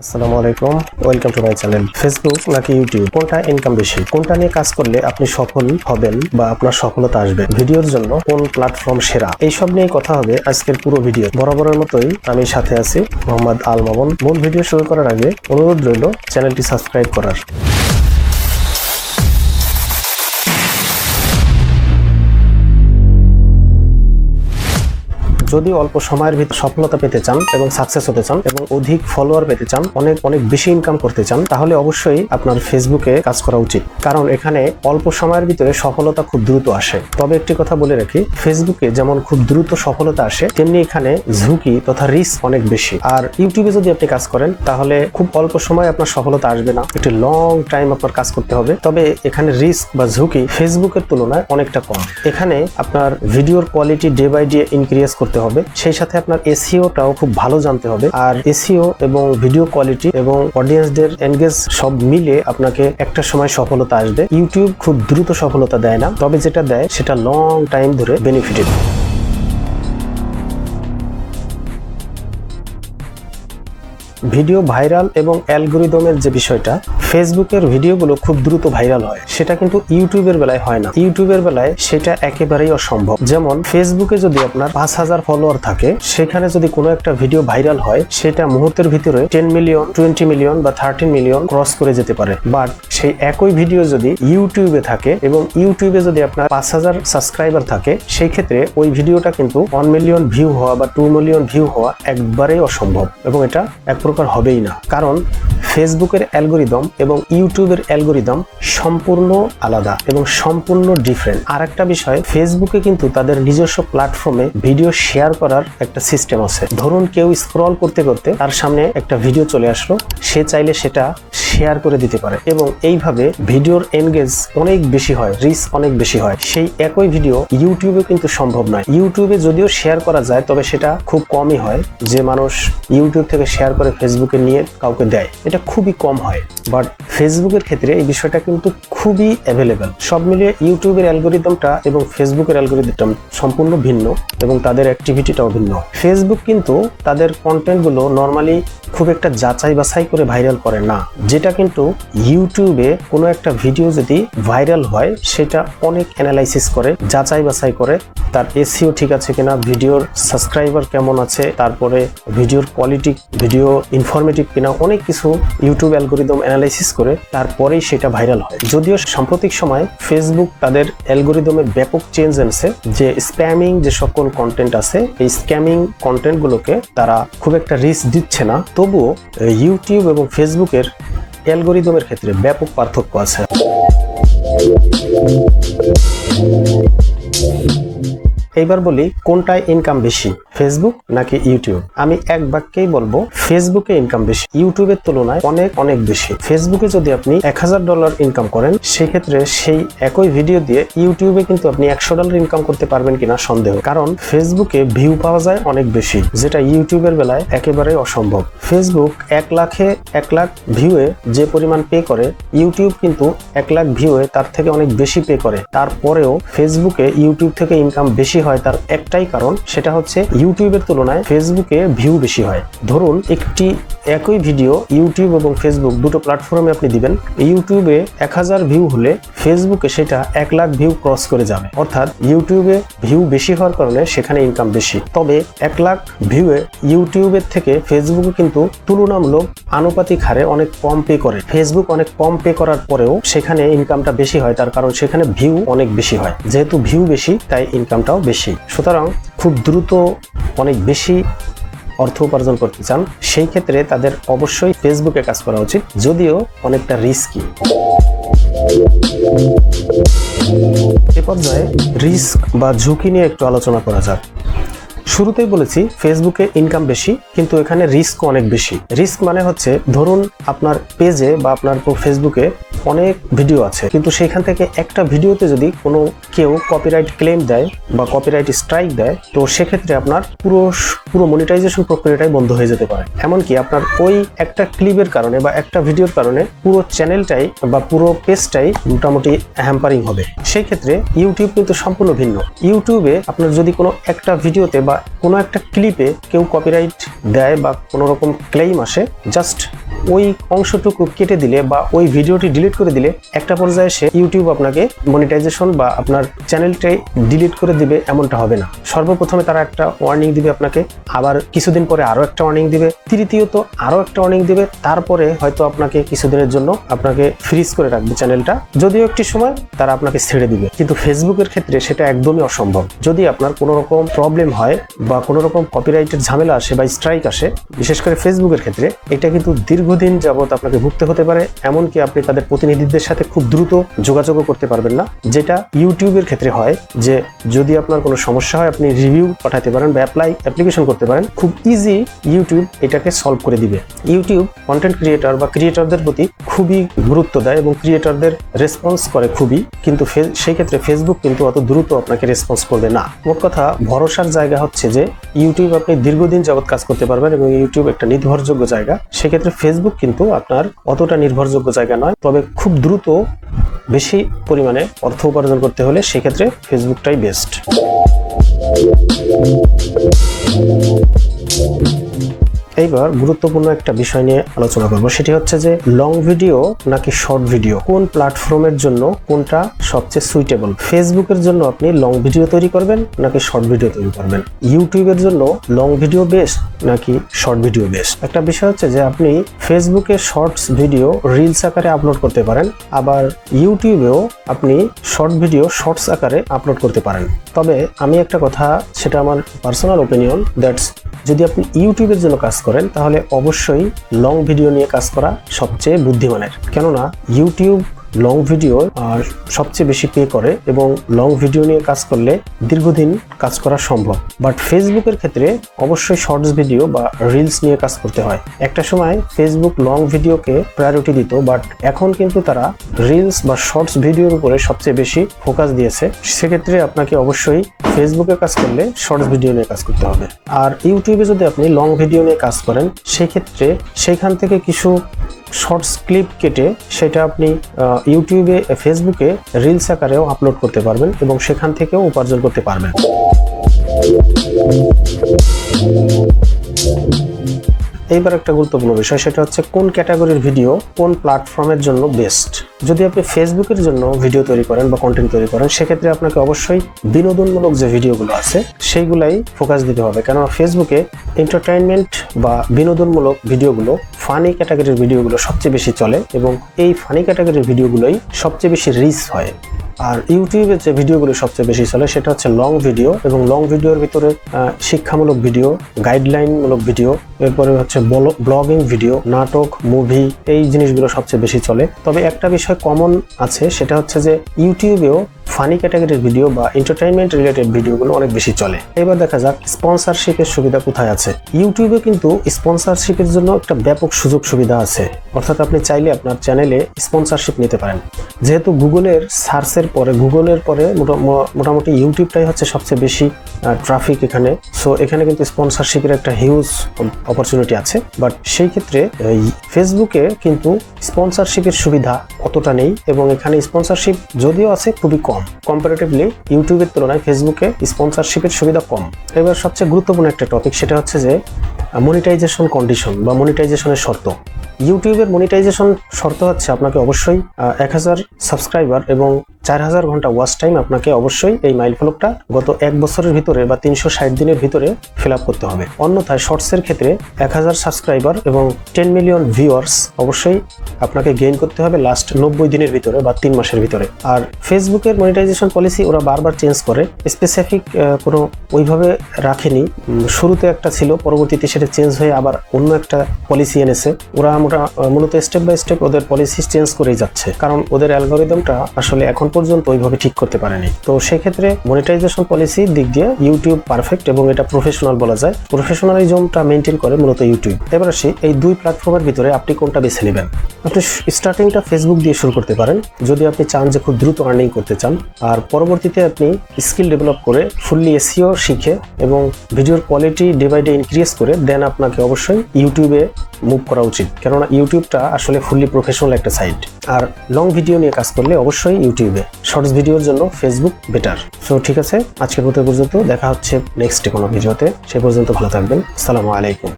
আসসালামু আলাইকুম, welcome to my channel. Facebook নাকি ইউটিউব, কোনটা ইনকাম বেশি, কোনটা নিয়ে কাজ করলে আপনি সফল হবেন বা আপনার সফলতা আসবে, ভিডিওর জন্য কোন প্ল্যাটফর্ম সেরা, এইসব নিয়ে কথা হবে আজকের পুরো ভিডিও। বরাবরের মতোই আমি সাথে আছি মোহাম্মদ আল মামুন। মূল ভিডিও শুরু করার আগে অনুরোধ রইল চ্যানেলটি সাবস্ক্রাইব করার। যদি অল্প সময়ের ভিতর সফলতা পেতে চান এবং সাকসেস হতে চান এবং অধিক ফলোয়ার পেতে চান, অনেক বেশি ইনকাম করতে চান, তাহলে অবশ্যই আপনার ফেসবুকে কাজ করা উচিত। কারণ এখানে অল্প সময়ের ভিতরে সফলতা খুব দ্রুত আসে। তবে একটি কথা বলে রাখি, ফেসবুকে যেমন খুব দ্রুত সফলতা আসে, তেমনি এখানে ঝুঁকি তথা রিস্ক অনেক বেশি। আর ইউটিউবে যদি আপনি কাজ করেন, তাহলে খুব অল্প সময় আপনার সফলতা আসবে না, একটি লং টাইম আপনার কাজ করতে হবে। তবে এখানে রিস্ক বা ঝুঁকি ফেসবুকের তুলনায় অনেকটা কম। এখানে আপনার ভিডিওর quality day by day increase করতে হবে, সেই সাথে আপনার এসইওটাও খুব ভালো জানতে হবে। আর এসইও এবং ভিডিও কোয়ালিটি এবং অডিয়েন্সদের এনগেজ সব মিলে আপনাকে একটা সময় সফলতা আসবে। ইউটিউব খুব দ্রুত সফলতা দেয় না, তবে যেটা দেয় সেটা লং টাইম ধরে বেনিফিটেড। ভিডিও ভাইরাল এবং অ্যালগরিদমের যে বিষয়টা, ফেসবুকের ভিডিওগুলো খুব দ্রুত ভাইরাল হয়, সেটা কিন্তু ইউটিউবের বেলায় হয় না। ইউটিউবের বেলায় সেটা একেবারেই অসম্ভব। যেমন ফেসবুকে যদি আপনার ৫,০০০ ফলোয়ার থাকে, সেখানে যদি কোনো একটা ভিডিও ভাইরাল হয়, সেটা মুহূর্তের ভিতরে 10 মিলিয়ন, 20 মিলিয়ন বা 13 মিলিয়ন ক্রস করে যেতে পারে। বাট সেই একই ভিডিও যদি ইউটিউবে থাকে এবং ইউটিউবে যদি আপনার ৫,০০০ সাবস্ক্রাইবার থাকে, সেই ক্ষেত্রে ওই ভিডিওটা কিন্তু 1 মিলিয়ন ভিউ হওয়া বা 2 মিলিয়ন ভিউ হওয়া একবারেই অসম্ভব, এবং এটা এক প্রকার হবেই না। কারণ ফেসবুকের অ্যালগরিদম এবং ইউটিউবের অ্যালগরিদম সম্পূর্ণ আলাদা এবং সম্পূর্ণ ডিফারেন্ট। আর একটা বিষয়, ফেসবুকে কিন্তু তাদের নিজস্ব প্ল্যাটফর্মে ভিডিও শেয়ার করার একটা সিস্টেম আছে। ধরুন কেউ স্ক্রল করতে করতে তার সামনে একটা ভিডিও চলে আসলো, সে চাইলে সেটা শেয়ার করে দিতে পারে, এবং এইভাবে ভিডিওর এনগেজ অনেক বেশি হয়, রিচ অনেক বেশি হয়। সেই একই ভিডিও ইউটিউবে কিন্তু সম্ভব নয়। ইউটিউবে যদিও শেয়ার করা যায়, তবে সেটা খুব কমই হয় যে মানুষ ইউটিউব থেকে শেয়ার করে ফেসবুকে নিয়ে কাউকে দেয়, এটা খুবই কম হয়। বাট ফেসবুকের ক্ষেত্রে এই বিষয়টা কিন্তু খুবই অ্যাভেলেবেল। সব মিলিয়ে ইউটিউবের অ্যালগরিদমটা এবং ফেসবুকের অ্যালগরিদমটা সম্পূর্ণ ভিন্ন, এবং তাদের অ্যাক্টিভিটিটাও ভিন্ন। ফেসবুক কিন্তু তাদের কন্টেন্টগুলো নর্মালি খুব একটা যাচাই বাছাই করে ভাইরাল করে না, যেটা কিন্তু ইউটিউবে কোনো একটা ভিডিও যদি ভাইরাল হয়, সেটা অনেক অ্যানালাইসিস করে, যাচাই বাছাই করে, তার এসইও ঠিক আছে কিনা, ভিডিওর সাবস্ক্রাইবার কেমন আছে, তারপরে ভিডিওর কোয়ালিটি, ভিডিও ইনফরমেটিভ কিনা, অনেক কিছু ইউটিউব অ্যালগরিদম অ্যানালাইসিস করে তারপরেই সেটা ভাইরাল হয়। যদিও সাম্প্রতিক সময় ফেসবুক তাদের অ্যালগরিদমের ব্যাপক চেঞ্জ এনেছে, যে স্প্যামিং যে সকল কন্টেন্ট আছে, এই স্ক্যামিং কন্টেন্টগুলোকে তারা খুব একটা রিস্ক দিচ্ছে না। তবুও ইউটিউব এবং ফেসবুকের অ্যালগরিদমের ক্ষেত্রে ব্যাপক পার্থক্য আছে। এইবার বলি, কোনটায় ইনকাম বেশি, ফেসবুক নাকি ইউটিউব? আমি এক বাক্যেই বলবো, ফেসবুকে ইনকাম বেশি, ইউটিউবের তুলনায় অনেক বেশি। ফেসবুকে যদি আপনি $১,০০০ ইনকাম করেন, সেক্ষেত্রে সেই একই ভিডিও দিয়ে ইউটিউবে কিন্তু আপনি $১০০ ইনকাম করতে পারবেন কিনা সন্দেহ। কারণ ফেসবুকে ভিউ পাওয়া যায় অনেক বেশি, যেটা ইউটিউবের বেলায় একেবারে অসম্ভব। ফেসবুক 1 লাখ ভিউয়ে যে পরিমাণ পে করে, ইউটিউব কিন্তু 1 লাখ ভিউয়ে তার থেকে অনেক বেশি পে করে। তারপরেও ফেসবুকে ইউটিউব থেকে ইনকাম বেশি হয়, তার একটাই কারণ, সেটা হচ্ছে ইউটিউবের তুলনায় ফেসবুকে ভিউ বেশি হয়। ধরুন একই ভিডিও ইউটিউব এবং ফেসবুক দুটো প্ল্যাটফর্মে আপনি দিবেন, ইউটিউবে 1000 ভিউ হলে ফেসবুকে সেটা 1 লাখ ভিউ ক্রস করে যাবে। অর্থাৎ ইউটিউবে ভিউ বেশি হওয়ার কারণে সেখানে ইনকাম বেশি। তবে 1 লাখ ভিউয়ে ইউটিউবের থেকে ফেসবুকে কিন্তু তুলনামূলক আনুপাতিক হারে অনেক কম পে করে। ফেসবুক অনেক কম পে করার পরেও সেখানে ইনকামটা বেশি হয়, তার কারণ সেখানে ভিউ অনেক বেশি হয়। যেহেতু ভিউ বেশি, তাই ইনকামটাও বেশি। সুতরাং খুব দ্রুত অনেক বেশি অর্থ উপার্জন করতে চান, সেই ক্ষেত্রে তাদের অবশ্যই ফেসবুকে কাজ করা উচিত, যদিও অনেকটা রিস্কি। এ পর্যায়ে রিস্ক বা ঝুঁকি নিয়ে একটু আলোচনা করা যাক। শুরুতেই বলেছি ফেসবুকে ইনকাম বেশি, কিন্তু এখানে রিস্ক অনেক বেশি। রিস্ক মানে হচ্ছে, ধরুন আপনার পেজে বা আপনার ফেসবুকে অনেক ভিডিও আছে, কিন্তু সেখান থেকে একটা ভিডিওতে যদি কোনো কেউ কপিরাইট ক্লেম দেয় বা কপিরাইট স্ট্রাইক দেয়, তো সেক্ষেত্রে আপনার পুরো মনিটাইজেশন প্রক্রিয়াটাই বন্ধ হয়ে যেতে পারে। এমনকি আপনার ওই একটা ক্লিপের কারণে বা একটা ভিডিওর কারণে পুরো চ্যানেলটাই বা পুরো পেজটাই মোটামুটি হ্যাম্পারিং হবে। সেই ক্ষেত্রে ইউটিউব কিন্তু সম্পূর্ণ ভিন্ন। ইউটিউবে আপনার যদি কোনো একটা ভিডিওতে বা কোনো একটা ক্লিপে কেউ কপিরাইট দেয় বা কোনো রকম ক্লেইম আসে, জাস্ট ওই অংশটুকু কেটে দিলে বা ওই ভিডিওটি ডিলিট করে দিলে একটা পর্যায়ে সে ইউটিউব আপনাকে মনিটাইজেশন বা আপনার চ্যানেলটাই ডিলিট করে দিবে এমনটা হবে না। সর্বপ্রথমে তারা একটা ওয়ার্নিং দিবে আপনাকে, আবার কিছুদিন পরে আরো একটা ওয়ার্নিং দিবে, তৃতীয়ত আরো একটা ওয়ার্নিং দিবে, তারপরে হয়তো আপনাকে কিছুদিনের জন্য আপনাকে ফ্রিজ করে রাখবে চ্যানেলটা, যদিও একটি সময় তারা আপনাকে ছেড়ে দিবে। কিন্তু ফেসবুকের ক্ষেত্রে সেটা একদমই অসম্ভব। যদি আপনার কোনো রকম প্রবলেম হয় বা কোনো রকম কপিরাইটের ঝামেলা আসে বা স্ট্রাইক আসে, বিশেষ করে ফেসবুকের ক্ষেত্রে এটা কিন্তু দীর্ঘদিন যাবত আপনাকে ভুগতে হতে পারে। এমনকি আপনি তাদের প্রতিনিধিদের সাথে খুব দ্রুত যোগাযোগও করতে পারবেন না, যেটা ইউটিউবের ক্ষেত্রে হয়। যে যদি আপনার কোনো সমস্যা হয় আপনি রিভিউ পাঠাতে পারেন বা অ্যাপ্লিকেশন করতে পারেন, খুব ইজি ইউটিউব এটাকে সলভ করে দিবে। ইউটিউব কন্টেন্ট ক্রিয়েটর বা ক্রিয়েটরদের প্রতি খুবই গুরুত্ব দেয় এবং ক্রিয়েটরদের রেসপন্স করে খুবই, কিন্তু সেই ক্ষেত্রে ফেসবুক কিন্তু অত দ্রুত আপনাকে রেসপন্স করবে না। মোট কথা ভরসার জায়গা হচ্ছে যে ইউটিউব আপনি দীর্ঘদিন যাবত কাজ করতে পারবেন এবং ইউটিউব একটা নির্ভরযোগ্য জায়গা। সেক্ষেত্রে ফেসবুক কিন্তু আপনার অতটা নির্ভরযোগ্য জায়গা নয়, তবে খুব দ্রুত বেশি পরিমাণে অর্থ উপার্জন করতে হলে সেক্ষেত্রে ফেসবুকটাই বেস্ট। এইবার গুরুত্বপূর্ণ একটা বিষয় নিয়ে আলোচনা করব, সেটি হচ্ছে যে লং ভিডিও নাকি শর্ট ভিডিও, কোন প্ল্যাটফর্মের জন্য কোনটা সবচেয়ে সুইটেবল। ফেসবুকের জন্য আপনি লং ভিডিও তৈরি করবেন নাকি শর্ট ভিডিও তৈরি করবেন, ইউটিউবের জন্য লং ভিডিও বেস্ট নাকি শর্ট ভিডিও বেস্ট। একটা বিষয় হচ্ছে যে আপনি ফেসবুকে শর্টস ভিডিও রিলস আকারে আপলোড করতে পারেন, আবার ইউটিউবেও আপনি শর্ট ভিডিও শর্টস আকারে আপলোড করতে পারেন। তবে আমি একটা কথা, সেটা আমার পার্সোনাল ওপিনিয়ন, দ্যাটস যদি আপনি ইউটিউবের জন্য কাজ করেন তাহলে অবশ্যই লং ভিডিও নিয়ে কাজ করা সবচেয়ে বুদ্ধিমানের। কেননা ইউটিউব লং ভিডিও আর সবচেয়ে বেশি পে করে এবং লং ভিডিও নিয়ে কাজ করলে দীর্ঘদিন কাজ করা সম্ভব। বাট ফেসবুকের ক্ষেত্রে অবশ্যই শর্টস ভিডিও বা রিলস নিয়ে কাজ করতে হয়। একটা সময় ফেসবুক লং ভিডিওকে প্রায়োরিটি দিত, বাট এখন কিন্তু তারা রিলস বা শর্টস ভিডিওর উপরে সবচেয়ে বেশি ফোকাস দিয়েছে। সেক্ষেত্রে আপনাকে অবশ্যই ফেসবুকে কাজ করলে শর্টস ভিডিও নিয়ে কাজ করতে হবে। আর ইউটিউবে যদি আপনি লং ভিডিও নিয়ে কাজ করেন, সেক্ষেত্রে সেইখান থেকে কিছু শর্টস ক্লিপ কেটে সেটা আপনি ইউটিউবে ফেসবুকে রিলস আকারেও আপলোড করতে পারবেন এবং সেখান থেকেও উপার্জন করতে পারবেন। এইবার একটা গুরুত্বপূর্ণ বিষয়, সেটা হচ্ছে কোন ক্যাটাগরির ভিডিও কোন প্ল্যাটফর্মের জন্য বেস্ট। যদি আপনি ফেসবুকের জন্য ভিডিও তৈরি করেন বা কন্টেন্ট তৈরি করেন, সেক্ষেত্রে আপনাকে অবশ্যই বিনোদনমূলক যে ভিডিওগুলো আছে সেইগুলাই ফোকাস দিতে হবে। কেননা ফেসবুকে এন্টারটেইনমেন্ট বা বিনোদনমূলক ভিডিওগুলো, ফানি ক্যাটাগরির ভিডিওগুলো সবচেয়ে বেশি চলে এবং এই ফানি ক্যাটাগরির ভিডিওগুলোই সবচেয়ে বেশি রিচ হয়। আর ইউটিউবে যে ভিডিওগুলো সবচেয়ে বেশি চলে সেটা হচ্ছে লং ভিডিও, এবং লং ভিডিওর ভিতরে শিক্ষামূলক ভিডিও, গাইডলাইনমূলক ভিডিও, এরপরে হচ্ছে ব্লগিং ভিডিও, নাটক, মুভি, এই জিনিসগুলো সবচেয়ে বেশি চলে। তবে একটা বিষয় কমন আছে, সেটা হচ্ছে যে ইউটিউবেও ফানি ক্যাটাগরির ভিডিও বা এন্টারটেইনমেন্ট রিলেটেড ভিডিওগুলো অনেক বেশি চলে। এবার দেখা যাক স্পন্সরশিপের সুবিধা কোথায় আছে। ইউটিউবে কিন্তু স্পন্সরশিপের জন্য একটা ব্যাপক সুযোগ সুবিধা আছে, অর্থাৎ আপনি চাইলে আপনার চ্যানেলে স্পন্সরশিপ নিতে পারেন। যেহেতু গুগলের পরে মোটামুটি ইউটিউবটাই হচ্ছে সবচেয়ে বেশি ট্রাফিক এখানে, সো এখানে কিন্তু স্পন্সরশিপের একটা হিউজ অপরচুনিটি আছে। বাট সেই ক্ষেত্রে ফেসবুকে কিন্তু স্পন্সরশিপের সুবিধা অতটা নেই এবং এখানে স্পন্সরশিপ যদিও আছে খুবই কম। কম্পারেটিভলি ইউটিউবের তুলনায় ফেসবুকে স্পন্সরশিপের সুবিধা কম। এবার সবচেয়ে গুরুত্বপূর্ণ একটা টপিক, সেটা হচ্ছে যে মনিটাইজেশন কন্ডিশন বা মনিটাইজেশনের শর্ত। ইউটিউবের মনিটাইজেশন শর্ত হচ্ছে আপনাকে অবশ্যই 1000 সাবস্ক্রাইবার এবং 4000 ঘন্টা ওয়াচ টাইম আপনাকে অবশ্যই এই মাইলফলকটা গত 1 বছরের ভিতরে বা 360 দিনের ভিতরে ফিল আপ করতে হবে। অন্যথায় শর্টসের ক্ষেত্রে 1000 সাবস্ক্রাইবার এবং 10 মিলিয়ন ভিউয়ার্স অবশ্যই আপনাকে গেইন করতে হবে লাস্ট 90 দিনের ভিতরে বা 3 মাসের ভিতরে। আর ফেসবুকের মনিটাইজেশন পলিসি ওরা বারবার চেঞ্জ করে, স্পেসিফিক কোনো ওইভাবে রাখেনি। শুরুতে একটা ছিল, পরবর্তীতে সেটা চেঞ্জ হয়ে আবার অন্য একটা পলিসি এনেছে। ওরা মূলত স্টেপ বাই স্টেপ ওদের পলিসি চেঞ্জ করেই যাচ্ছে, কারণ ওদের অ্যালগরিদমটা আসলে এখন পর্যন্ত ওইভাবে ঠিক করতে পারেনি। তো সেক্ষেত্রে মনিটাইজেশন পলিসির দিক দিয়ে ইউটিউব পারফেক্ট এবং এটা প্রফেশনাল বলা যায়। প্রফেশনালিজমটা মেনটেন করে মূলত ইউটিউব। এবার আসি এই দুই প্ল্যাটফর্মের ভিতরে আপনি কোনটা বেছে নেবেন। আপনি স্টার্টিংটা ফেসবুক দিয়ে শুরু করতে পারেন যদি আপনি চান যে খুব দ্রুত আর্নিং করতে চান, আর পরবর্তীতে আপনি স্কিল ডেভেলপ করে ফুললি এসইও শিখে এবং ভিডিওর quality day by day increase করে দেন আপনাকে অবশ্যই ইউটিউবে মুভ করা উচিত, কেননা ইউটিউবটা আসলে ফুললি প্রফেশনাল একটা সাইট। আর লং ভিডিও নিয়ে কাজ করলে অবশ্যই ইউটিউবে, শর্টস ভিডিওর জন্য ফেসবুক বেটার। সো ঠিক আছে, আজকের মতো পর্যন্ত, দেখা হচ্ছে নেক্সট কোনো ভিডিওতে। সে পর্যন্ত ভালো থাকবেন। আসসালামু আলাইকুম।